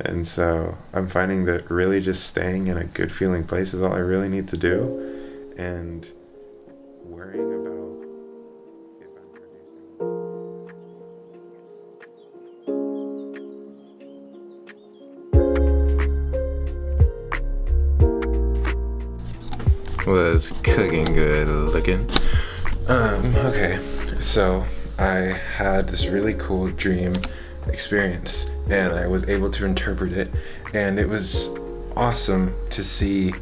And so I'm finding that really just staying in a good feeling place is all I really need to do. And worrying about if I'm producing was cooking good looking. Okay, so I had this really cool dream experience and I was able to interpret it, and it was awesome to see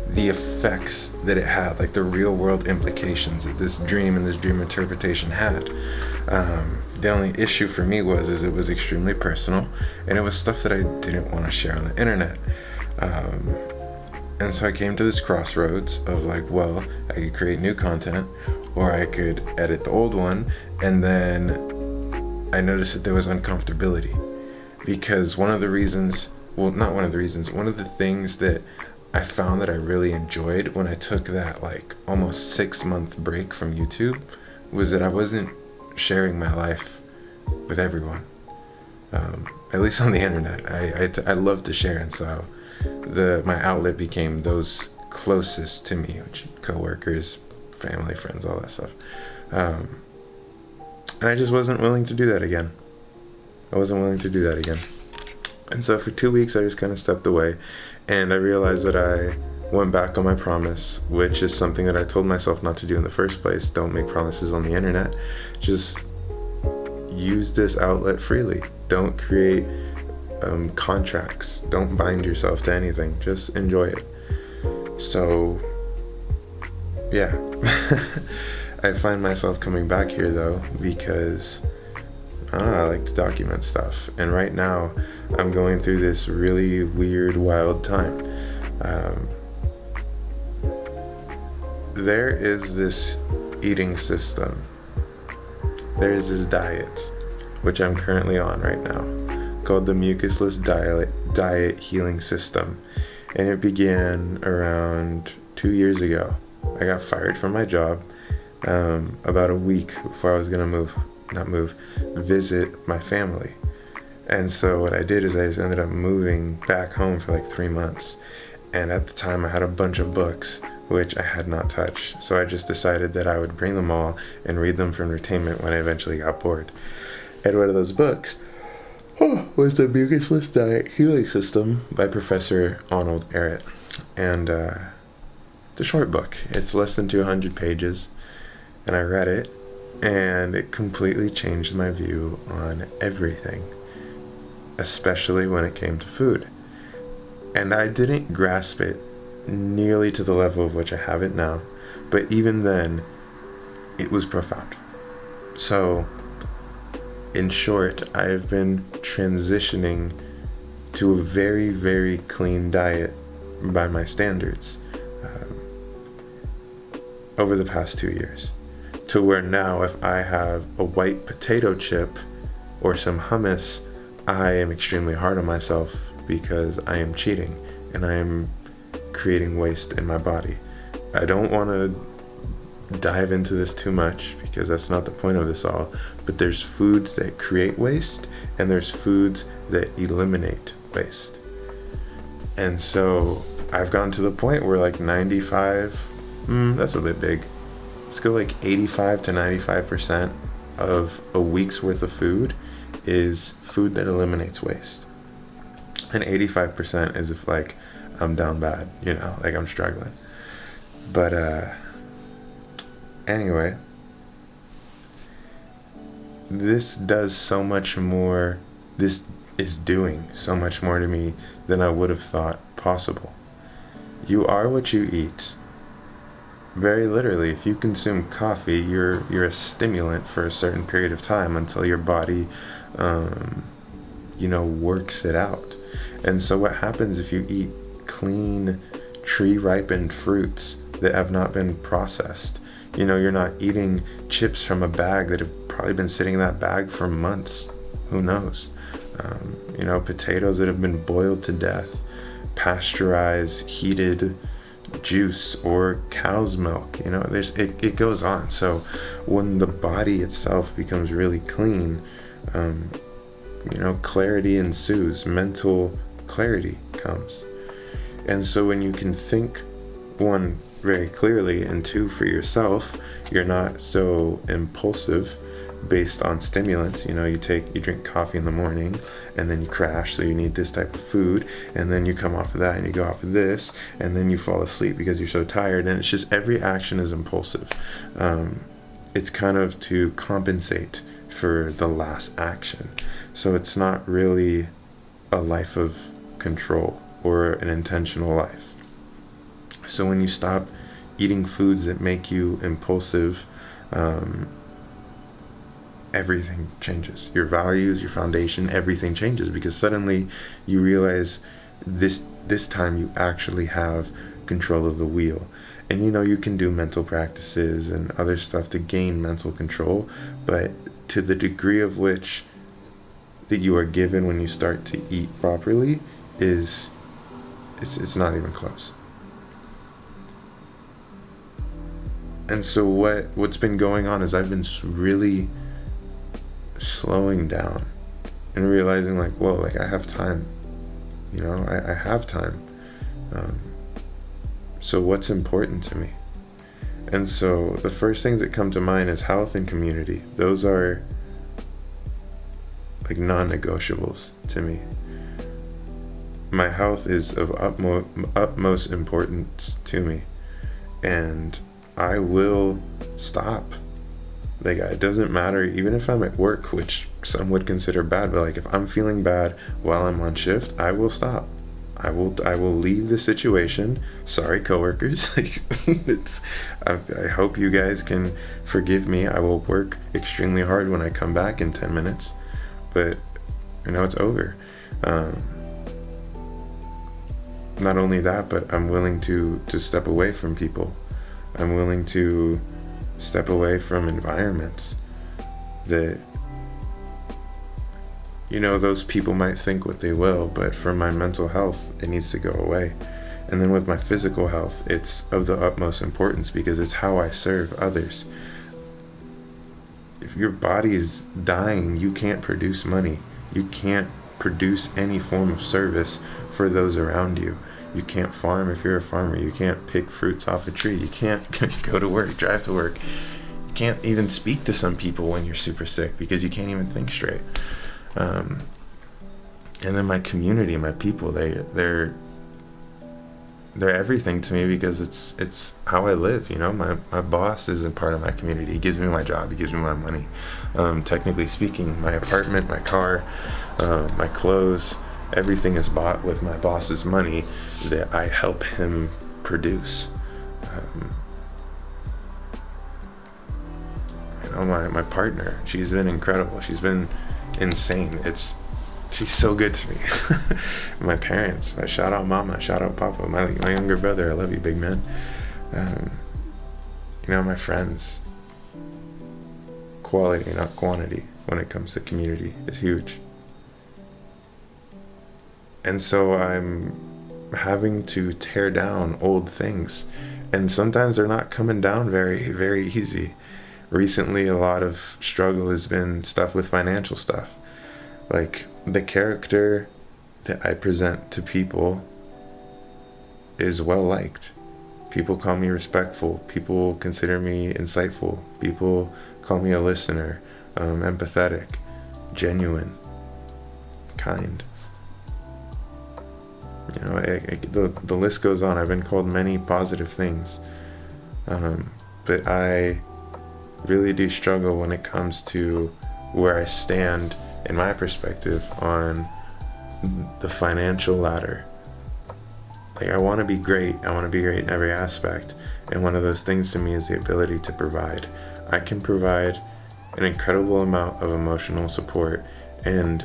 the effects that it had, like the real world implications that this dream and this dream interpretation had. The only issue for me is it was extremely personal, and it was stuff that I didn't want to share on the internet. And so I came to this crossroads of like, well, I could create new content or I could edit the old one. And then I noticed that there was uncomfortability because one of the things that I found that I really enjoyed when I took that like almost 6-month break from YouTube was that I wasn't sharing my life with everyone. At least on the internet. I love to share, and so my outlet became those closest to me, which coworkers, family, friends, all that stuff. And I just wasn't willing to do that again. And so for 2 weeks I just kind of stepped away, and I realized that I went back on my promise, which is something that I told myself not to do in the first place. Don't make promises on the internet. Just use this outlet freely. Don't create contracts. Don't bind yourself to anything. Just enjoy it. So yeah. I find myself coming back here though because I don't know, I like to document stuff, and right now I'm going through this really weird, wild time. There is this eating system. There is this diet, which I'm currently on right now, called the Mucusless Diet Healing System, and it began around 2 years ago. I got fired from my job about a week before I was gonna visit my family. And so what I did is I just ended up moving back home for like 3 months. And at the time I had a bunch of books which I had not touched. So I just decided that I would bring them all and read them for entertainment when I eventually got bored. And one of those books was the Mucusless Diet Healing System by Professor Arnold Ehret. And it's a short book. It's less than 200 pages. And I read it, and it completely changed my view on everything, especially when it came to food. And I didn't grasp it nearly to the level of which I have it now, but even then, it was profound. So, in short, I've been transitioning to a very, very clean diet by my standards over the past 2 years. To where now if I have a white potato chip or some hummus, I am extremely hard on myself because I am cheating and I am creating waste in my body. I don't want to dive into this too much because that's not the point of this all, but there's foods that create waste and there's foods that eliminate waste. And so I've gotten to the point where like 95, that's a bit big. Let's go like 85 to 95% of a week's worth of food is food that eliminates waste. And 85% is if like I'm down bad, like I'm struggling. But anyway, this is doing so much more to me than I would have thought possible. You are what you eat. Very literally, if you consume coffee, you're a stimulant for a certain period of time until your body, works it out. And so what happens if you eat clean, tree-ripened fruits that have not been processed? You're not eating chips from a bag that have probably been sitting in that bag for months. Who knows? Potatoes that have been boiled to death, pasteurized, heated juice or cow's milk. It goes on. So when the body itself becomes really clean, clarity ensues, mental clarity comes. And so when you can think, one, very clearly, and two, for yourself, you're not so impulsive based on stimulants. You drink coffee in the morning and then you crash, so you need this type of food, and then you come off of that and you go off of this, and then you fall asleep because you're so tired. And it's just, every action is impulsive. It's kind of to compensate for the last action. So it's not really a life of control or an intentional life. So when you stop eating foods that make you impulsive, everything changes. Your values, your foundation, everything changes, because suddenly you realize this time you actually have control of the wheel. And you can do mental practices and other stuff to gain mental control, but to the degree of which that you are given when you start to eat properly it's not even close. And so what's been going on is I've been really slowing down and realizing, like, whoa, like, I have time. I have time. So what's important to me? And so the first things that come to mind is health and community. Those are like non-negotiables to me. My health is of utmost importance to me, and I will stop. Like, it doesn't matter, even if I'm at work, which some would consider bad, but like, if I'm feeling bad while I'm on shift, I will stop. I will leave the situation. Sorry, coworkers. Like, I hope you guys can forgive me. I will work extremely hard when I come back in 10 minutes, but it's over. Not only that, but I'm willing to step away from people. I'm willing to step away from environments that, those people might think what they will, but for my mental health, it needs to go away. And then with my physical health, it's of the utmost importance, because it's how I serve others. If your body is dying, you can't produce money. You can't produce any form of service for those around you. You can't farm if you're a farmer. You can't pick fruits off a tree. You can't go to work, drive to work. You can't even speak to some people when you're super sick, because you can't even think straight. And then my community, my people, they're everything to me, because it's how I live. My boss isn't part of my community. He gives me my job. He gives me my money. Technically speaking, my apartment, my car, my clothes, everything is bought with my boss's money that I help him produce. My partner, she's been incredible. She's been insane. She's so good to me. My parents, I shout out mama, shout out papa, my younger brother, I love you, big man. My friends, quality, not quantity, when it comes to community, is huge. And so I'm having to tear down old things, and sometimes they're not coming down very, very easy. Recently, a lot of struggle has been stuff with financial stuff. Like, the character that I present to people is well liked. People call me respectful. People consider me insightful. People call me a listener, empathetic, genuine, kind. The list goes on. I've been called many positive things, but I really do struggle when it comes to where I stand in my perspective on the financial ladder. Like, I want to be great. I want to be great in every aspect, and one of those things to me is the ability to provide. I can provide an incredible amount of emotional support, and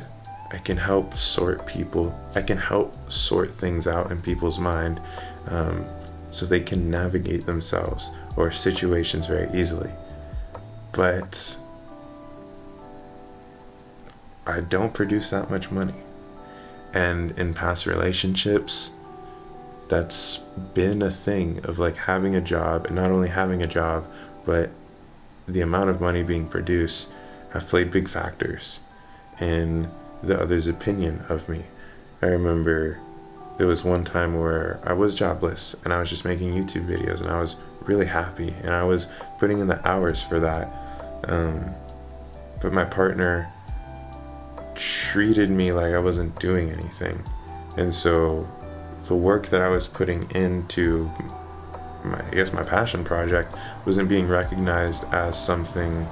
I can help sort people. I can help sort things out in people's mind, so they can navigate themselves or situations very easily. But I don't produce that much money. And in past relationships, that's been a thing of, like, having a job, and not only having a job, but the amount of money being produced have played big factors in the other's opinion of me. I remember there was one time where I was jobless and I was just making YouTube videos, and I was really happy and I was putting in the hours for that. But my partner treated me like I wasn't doing anything. And so the work that I was putting into my passion project wasn't being recognized as something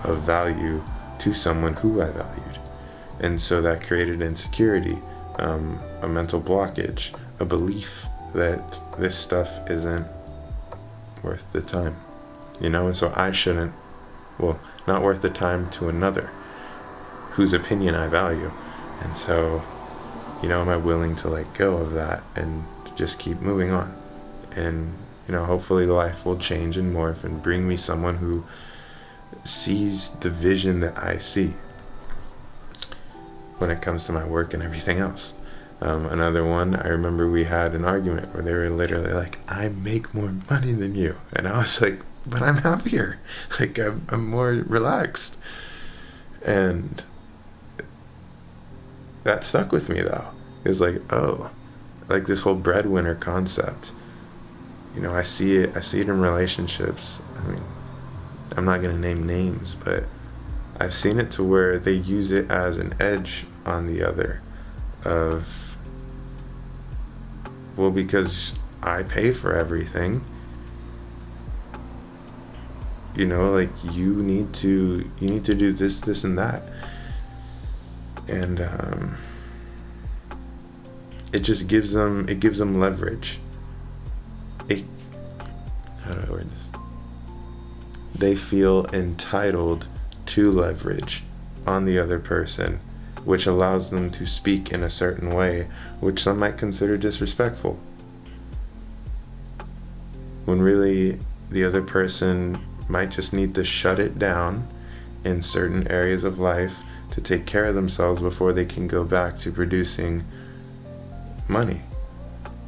of value to someone who I valued. And so that created insecurity, a mental blockage, a belief that this stuff isn't worth the time, and so I shouldn't, not worth the time to another whose opinion I value. And so, am I willing to let go of that and just keep moving on? And, hopefully life will change and morph and bring me someone who sees the vision that I see when it comes to my work and everything else. Another one, I remember we had an argument where they were literally like, I make more money than you. And I was like, but I'm happier. Like, I'm more relaxed. And that stuck with me, though. It was like, oh, like this whole breadwinner concept. I see it in relationships. I mean, I'm not going to name names, but I've seen it to where they use it as an edge on the other of, well, because I pay for everything, like you need to do this and that. And it just gives them leverage. How do I word this? They feel entitled to leverage on the other person, which allows them to speak in a certain way, which some might consider disrespectful, when really the other person might just need to shut it down in certain areas of life to take care of themselves before they can go back to producing money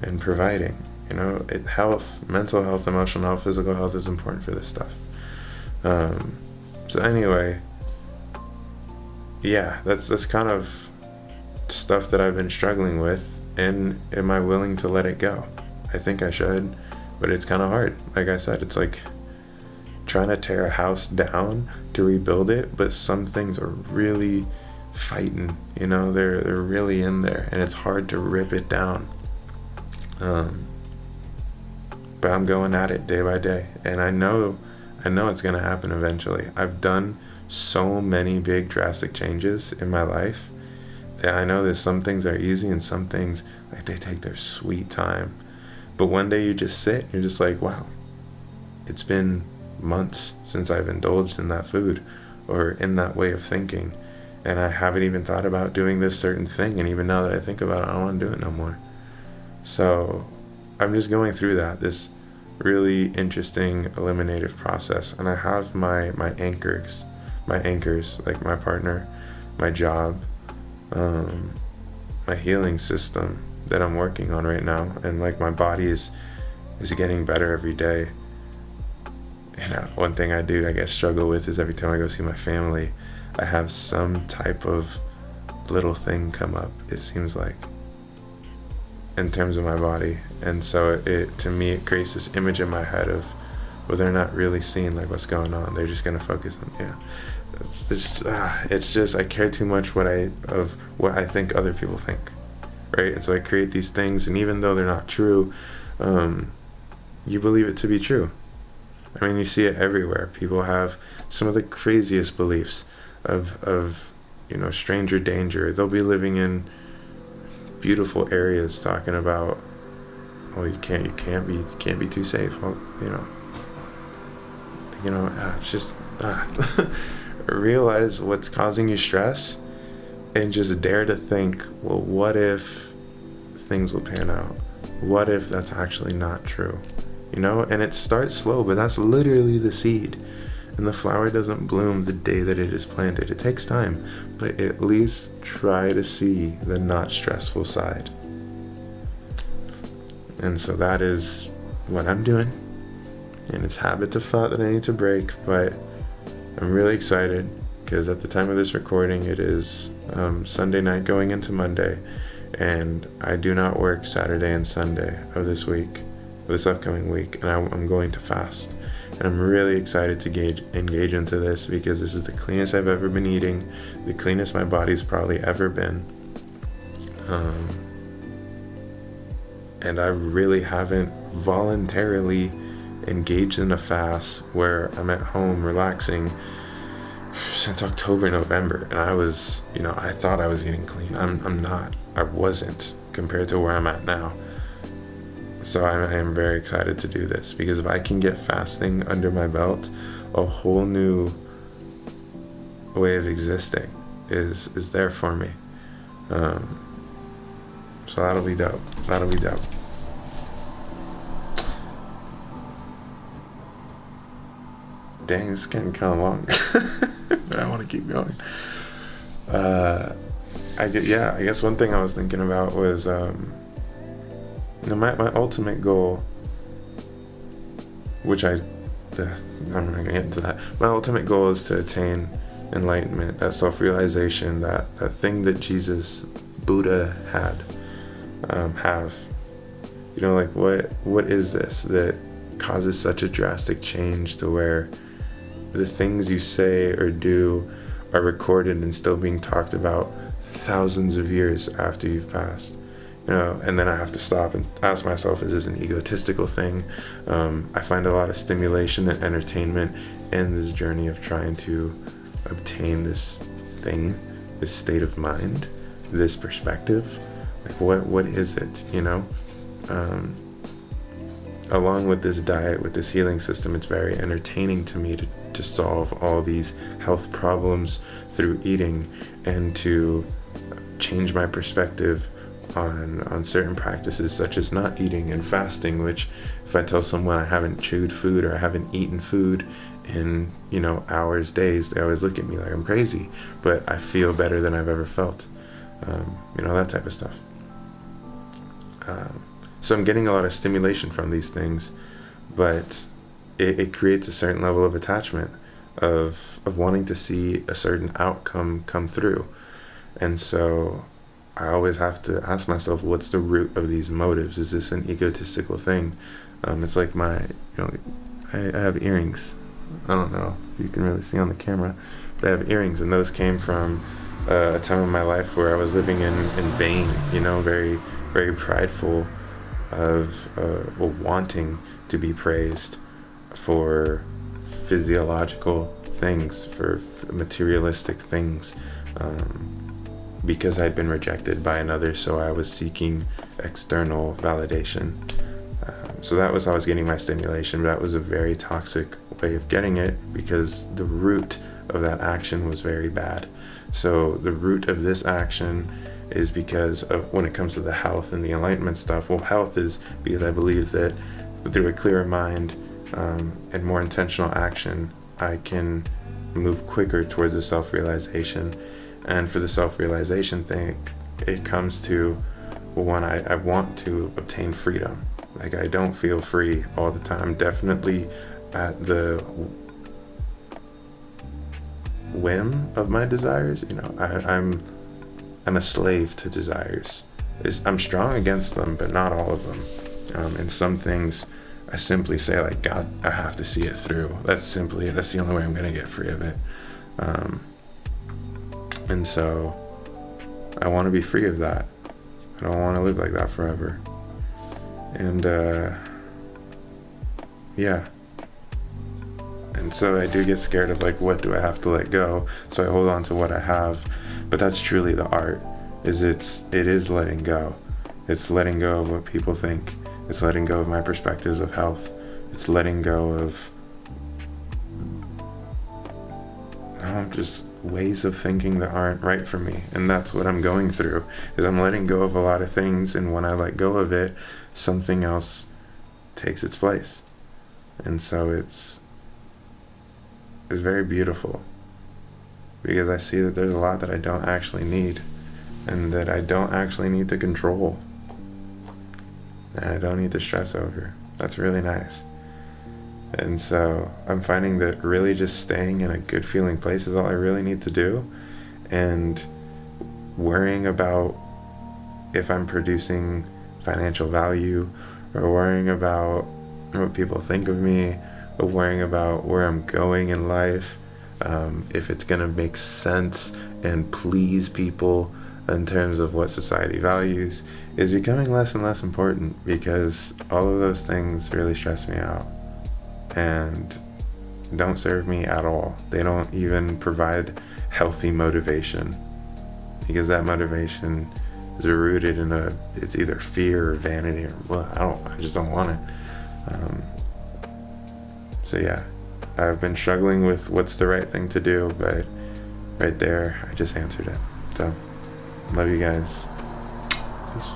and providing. Health, mental health, emotional health, physical health is important for this stuff. So anyway, yeah, that's kind of stuff that I've been struggling with, and am I willing to let it go? I think I should, but it's kind of hard. Like I said, it's like trying to tear a house down to rebuild it, but some things are really fighting, they're really in there, and it's hard to rip it down. But I'm going at it day by day, and I know it's gonna happen eventually. I've done so many big drastic changes in my life that I know that some things are easy and some things, like, they take their sweet time. But one day you just sit, you're just like, wow, it's been months since I've indulged in that food or in that way of thinking, and I haven't even thought about doing this certain thing, and even now that I think about it, I don't want to do it no more. So I'm just going through this really interesting eliminative process, and I have my anchors, like my partner, my job, my healing system that I'm working on right now, and like my body is getting better every day. One thing I do, I guess, struggle with is every time I go see my family, I have some type of little thing come up, it seems like, in terms of my body. And so to me it creates this image in my head of, well, they're not really seeing like what's going on, they're just gonna focus on it's just I care too much what I think other people think, right? And so I create these things, and even though they're not true, you believe it to be true. I mean, you see it everywhere. People have some of the craziest beliefs of stranger danger. They'll be living in beautiful areas talking about, well, you can't be too safe. Well, it's just realize what's causing you stress, and just dare to think, well, what if things will pan out? What if that's actually not true? And it starts slow, but that's literally the seed. And the flower doesn't bloom the day that it is planted. It takes time, but at least try to see the not stressful side. And so that is what I'm doing. And it's habits of thought that I need to break, but I'm really excited. because at the time of this recording, it is Sunday night going into Monday, and I do not work Saturday and Sunday of this upcoming week, and I'm going to fast. And I'm really excited to engage into this, because this is the cleanest I've ever been eating, the cleanest my body's probably ever been. And I really haven't voluntarily engaged in a fast where I'm at home relaxing since October, November. And I thought I was eating clean. I'm not. I wasn't, compared to where I'm at now. So I am very excited to do this, because if I can get fasting under my belt, a whole new way of existing is there for me. So that'll be dope. Dang, this is getting kind of long, but I want to keep going. I guess one thing I was thinking about was, my ultimate goal, which I'm not going to get into that. My ultimate goal is to attain enlightenment, that self-realization, that thing that Jesus, Buddha have. What is this that causes such a drastic change to where the things you say or do are recorded and still being talked about thousands of years after you've passed? And then I have to stop and ask myself, is this an egotistical thing? I find a lot of stimulation and entertainment in this journey of trying to obtain this thing, this state of mind, this perspective. Like, what is it, along with this diet, with this healing system, it's very entertaining to me to solve all these health problems through eating, and to change my perspective on certain practices such as not eating and fasting, which if I tell someone I haven't chewed food or I haven't eaten food in hours, days, they always look at me like I'm crazy, but I feel better than I've ever felt. That type of stuff. So I'm getting a lot of stimulation from these things, but it creates a certain level of attachment of wanting to see a certain outcome come through. And so I always have to ask myself, what's the root of these motives? Is this an egotistical thing? It's like I have earrings. I don't know if you can really see on the camera, but I have earrings, and those came from a time in my life where I was living in vain, very, very prideful of wanting to be praised for physiological things, for materialistic things, because I'd been rejected by another, so I was seeking external validation. So that was how I was getting my stimulation, but that was a very toxic way of getting it, because the root of that action was very bad. So the root of this action is because of, when it comes to the health and the enlightenment stuff, health is because I believe that through a clearer mind and more intentional action, I can move quicker towards the self-realization. And for the self-realization thing, it comes to, when I want to obtain freedom. Like, I don't feel free all the time, definitely at the whim of my desires. I'm a slave to desires. I'm strong against them, but not all of them. And some things I simply say, like, God, I have to see it through. That's the only way I'm going to get free of it. And so I want to be free of that. I don't want to live like that forever. And and so I do get scared of, like, what do I have to let go? So I hold on to what I have. But that's truly the art, it is letting go. It's letting go of what people think. It's letting go of my perspectives of health. It's letting go of just ways of thinking that aren't right for me. And that's what I'm going through, is I'm letting go of a lot of things, and when I let go of it, something else takes its place. And so it's very beautiful, because I see that there's a lot that I don't actually need, and that I don't actually need to control, and I don't need to stress over. That's really nice. And so I'm finding that really just staying in a good feeling place is all I really need to do. And worrying about if I'm producing financial value, or worrying about what people think of me, or worrying about where I'm going in life, if it's going to make sense and please people in terms of what society values, is becoming less and less important, because all of those things really stress me out and don't serve me at all. They don't even provide healthy motivation, because that motivation is rooted in it's either fear or vanity, or, well, I just don't want it. So yeah, I've been struggling with what's the right thing to do, but right there, I just answered it. So, love you guys. Peace.